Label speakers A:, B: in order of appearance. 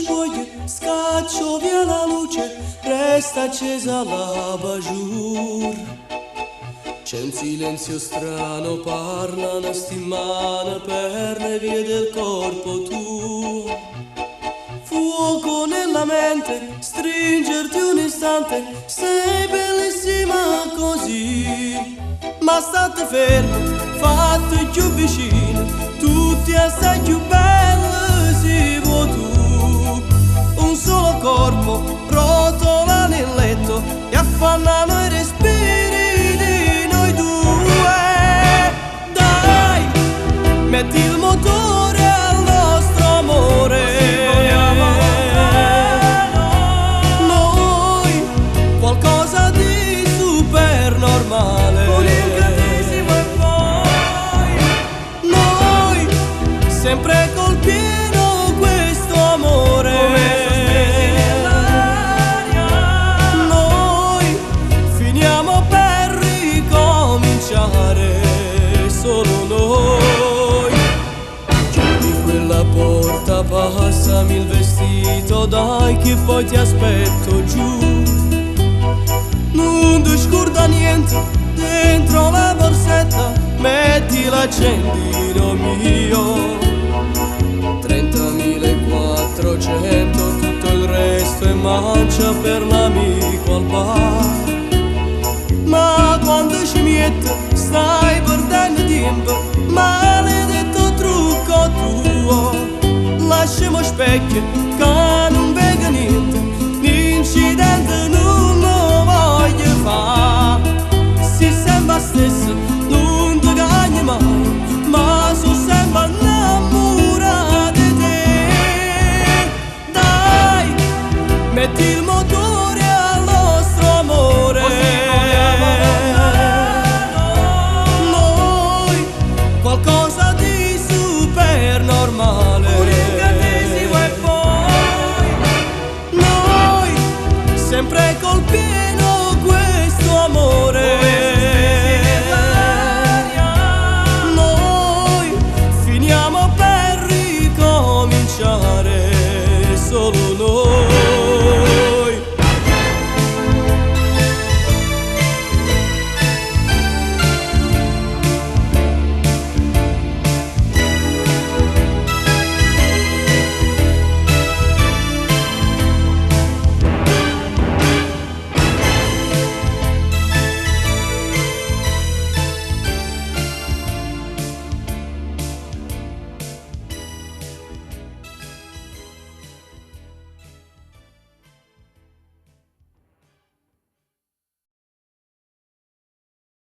A: spoglie, scaccio via la luce, resta accesa la bajour. C'è un silenzio strano, parlano stimane per le vie del corpo tuo. Fuoco nella mente, stringerti un istante, sei bellissima così. Ma state fermi, fate più vicino, tutti assai più belli si vuoi tu. Un solo corpo rotola nel letto e affannano i respiri di noi due. Dai, metti il motore al nostro amore. Noi, qualcosa di super normale. Un incantesimo e poi noi, sempre col pieno questo amore. Noi finiamo per ricominciare, solo noi. Chiudi quella porta, passami il vestito, dai che poi ti aspetto giù. Non ti scorda niente, dentro la borsetta metti l'accendino mio. 30.400, tutto il resto è mancia per l'amico al bar. Ma quando ci mette stai perdendo tempo, maledetto trucco tuo. Lasciamo specchio che non vega niente, l'incidente non lo voglio fare. Si sembra stesso non ti cagni mai, ma so sempre innamorata di te. Dai, metti il